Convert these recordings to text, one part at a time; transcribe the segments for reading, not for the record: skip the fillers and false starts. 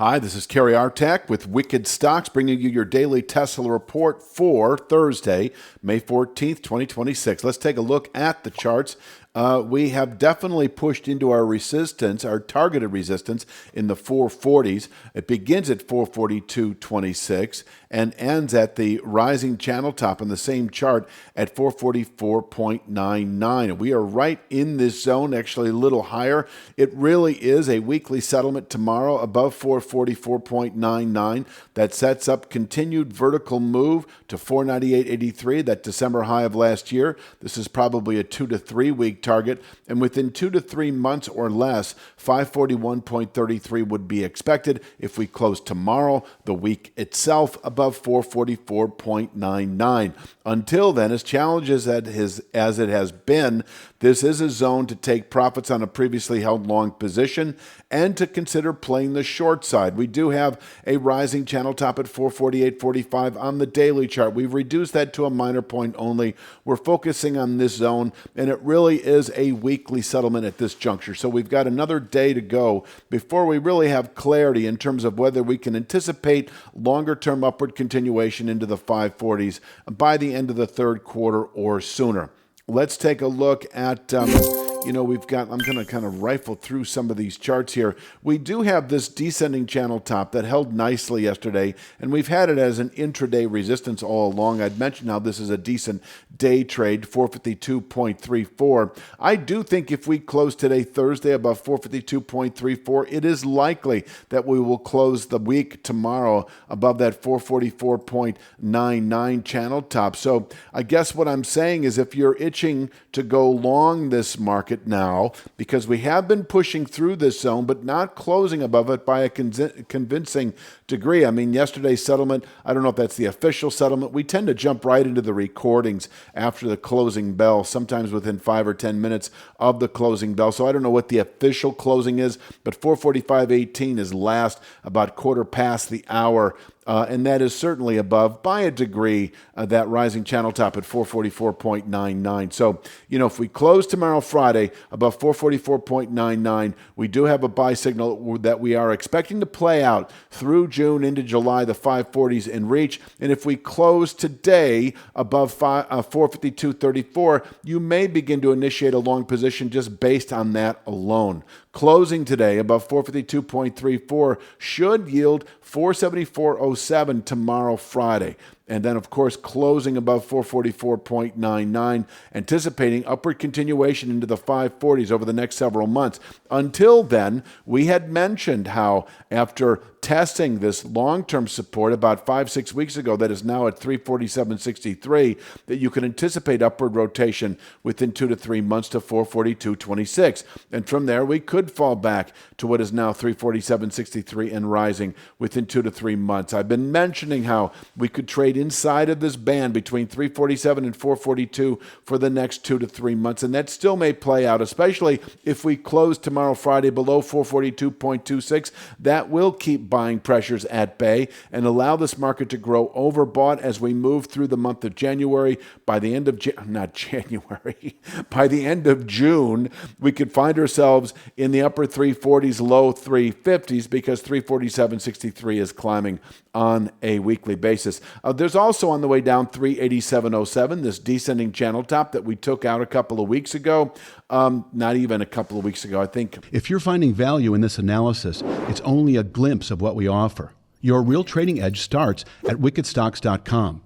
Hi, this is Kerry Artak with Wicked Stocks, bringing you your daily TSLA report for Thursday, May 14th, 2026. Let's take a look at the charts. We have definitely pushed into our resistance, our targeted resistance in the 440s. It begins at 442.26 and ends at the rising channel top on the same chart at 444.99. We are right in this zone, actually a little higher. It really is a weekly settlement tomorrow above 444.99. That sets up continued vertical move to 498.83, that December high of last year. This is probably a 2 to 3 week target, and within 2 to 3 months or less, 541.33 would be expected if we close tomorrow, the week itself, above 444.99. Until then, as challenges as it has been, this is a zone to take profits on a previously held long position and to consider playing the short side. We do have a rising channel top at 448.45 on the daily chart. We've reduced that to a minor point only. We're focusing on this zone, and it really is a weekly settlement at this juncture. So we've got another day to go before we really have clarity in terms of whether we can anticipate longer-term upward continuation into the 540s by the end of the third quarter or sooner. Let's take a look at, I'm going to kind of rifle through some of these charts here. We do have this descending channel top that held nicely yesterday, and we've had it as an intraday resistance all along. I'd mentioned how this is a decent day trade, 452.34. I do think if we close today, Thursday, above 452.34, it is likely that we will close the week tomorrow above that 444.99 channel top. So I guess what I'm saying is if you're itching to go long this market now, because we have been pushing through this zone but not closing above it by a convincing degree. I mean, yesterday's settlement, I don't know if that's the official settlement. We tend to jump right into the recordings after the closing bell, sometimes within 5 or 10 minutes of the closing bell. So I don't know what the official closing is, but 445.18 is last, about quarter past the hour. And that is certainly above, by a degree, that rising channel top at 444.99. So, if we close tomorrow, Friday, above 444.99, we do have a buy signal that we are expecting to play out through June into July, the 540s in reach. And if we close today above 452.34, you may begin to initiate a long position just based on that alone. Closing today above 452.34 should yield 474.07 tomorrow, Friday. And then, of course, closing above 444.99, anticipating upward continuation into the 540s over the next several months. Until then, we had mentioned how after testing this long-term support about 5-6 weeks ago that is now at 347.63, that you can anticipate upward rotation within 2 to 3 months to 442.26. And from there, we could fall back to what is now 347.63 and rising within 2 to 3 months. I've been mentioning how we could trade inside of this band between 347 and 442 for the next 2 to 3 months, and that still may play out, especially if we close tomorrow, Friday, below 442.26. That will keep buying pressures at bay and allow this market to grow overbought as we move through the month of January. By the end of by the end of June, we could find ourselves in the upper 340s, low 350s, because 347.63 is climbing on a weekly basis. There's also on the way down 387.07, this descending channel top that we took out a couple of weeks ago. Not even a couple of weeks ago, I think. If you're finding value in this analysis, it's only a glimpse of what we offer. Your real trading edge starts at wickedstocks.com.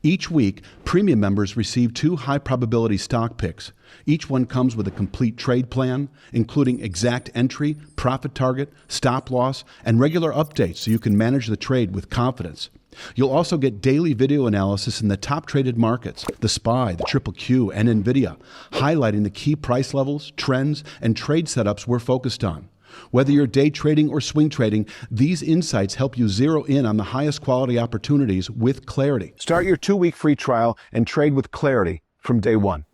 Each week, premium members receive 2 high-probability stock picks. Each one comes with a complete trade plan, including exact entry, profit target, stop loss, and regular updates so you can manage the trade with confidence. You'll also get daily video analysis in the top traded markets, the SPY, the Triple Q, and NVIDIA, highlighting the key price levels, trends, and trade setups we're focused on. Whether you're day trading or swing trading, these insights help you zero in on the highest quality opportunities with clarity. Start your 2-week free trial and trade with clarity from day one.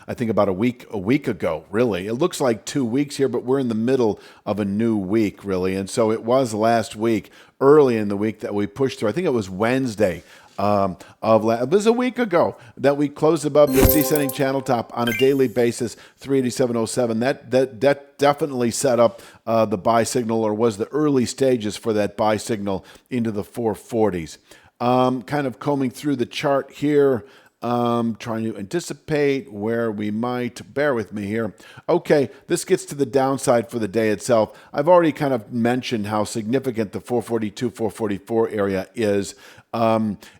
I think about a week ago, really. It looks like 2 weeks here, but we're in the middle of a new week, really. And so it was last week, early in the week, that we pushed through. I think it was Wednesday it was a week ago that we closed above this descending channel top on a daily basis, 387.07. That definitely set up the buy signal, or was the early stages for that buy signal into the 440s. Kind of combing through the chart here. Trying to anticipate where we might, bear with me here. Okay, this gets to the downside for the day itself. I've already kind of mentioned how significant the 442, 444 area is.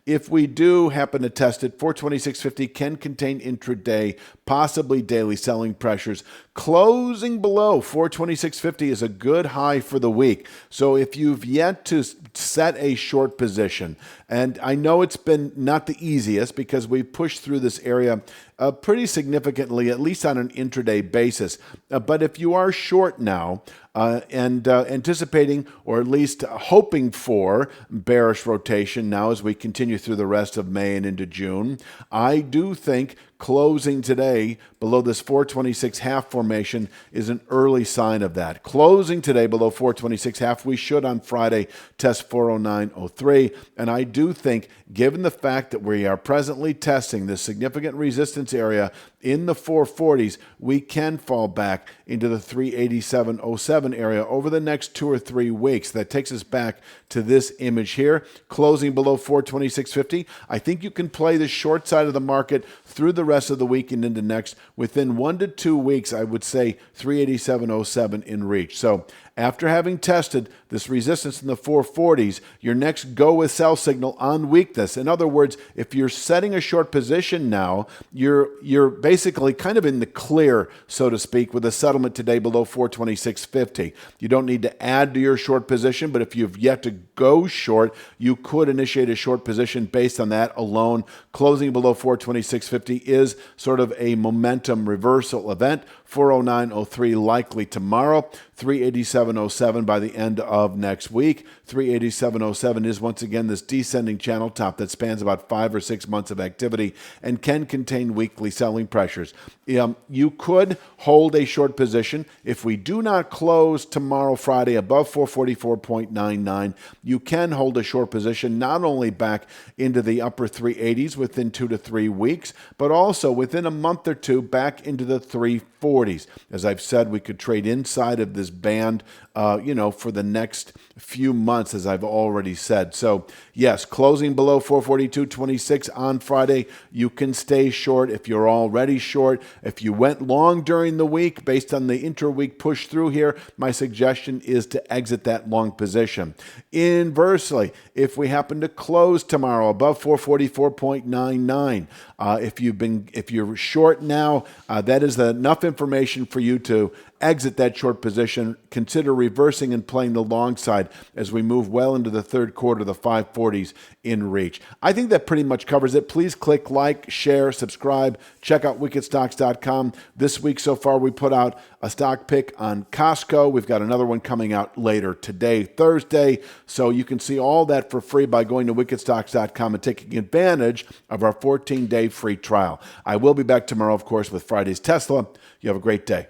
If we do happen to test it, 426.50 can contain intraday, possibly daily selling pressures. Closing below 426.50 is a good high for the week. So if you've yet to set a short position, and I know it's been not the easiest because we've pushed through this area pretty significantly, at least on an intraday basis. But if you are short now, and anticipating, or at least hoping for, bearish rotation now as we continue through the rest of May and into June, I do think closing today below this 426 half formation is an early sign of that. Closing today below 426 half, we should on Friday test 409.03. And I do think, given the fact that we are presently testing this significant resistance area in the 440s, we can fall back into the 387.07 area over the next 2 or 3 weeks. That takes us back to this image here, closing below 426.50. I think you can play the short side of the market through the rest of the week and into next. Within 1 to 2 weeks, I would say 387.07 in reach. So after having tested this resistance in the 440s, your next go with sell signal on weakness. In other words, if you're setting a short position now, you're basically kind of in the clear, so to speak, with a settlement today below 426.50. You don't need to add to your short position, but if you've yet to go short, you could initiate a short position based on that alone. Closing below 426.50 is sort of a momentum reversal event. 409.03 likely tomorrow. 387.07 by the end of next week. 387.07 is once again this descending channel top that spans about 5 or 6 months of activity and can contain weekly selling pressures. You could hold a short position. If we do not close tomorrow, Friday, above 444.99, you can hold a short position not only back into the upper 380s within 2 to 3 weeks, but also within a month or two back into the 340s. As I've said, we could trade inside of this band, for the next few months, as I've already said. So yes, closing below 442.26 on Friday, you can stay short if you're already short. If you went long during the week based on the inter-week push through here, my suggestion is to exit that long position. Inversely, if we happen to close tomorrow above 444.99, if you're short now, that is enough information for you to exit that short position. Consider reversing and playing the long side as we move well into the third quarter, the 540s in reach. I think that pretty much covers it. Please click like, share, subscribe. Check out wickedstocks.com. This week so far, we put out a stock pick on Costco. We've got another one coming out later today, Thursday. So you can see all that for free by going to wickedstocks.com and taking advantage of our 14-day free trial. I will be back tomorrow, of course, with Friday's Tesla. You have a great day.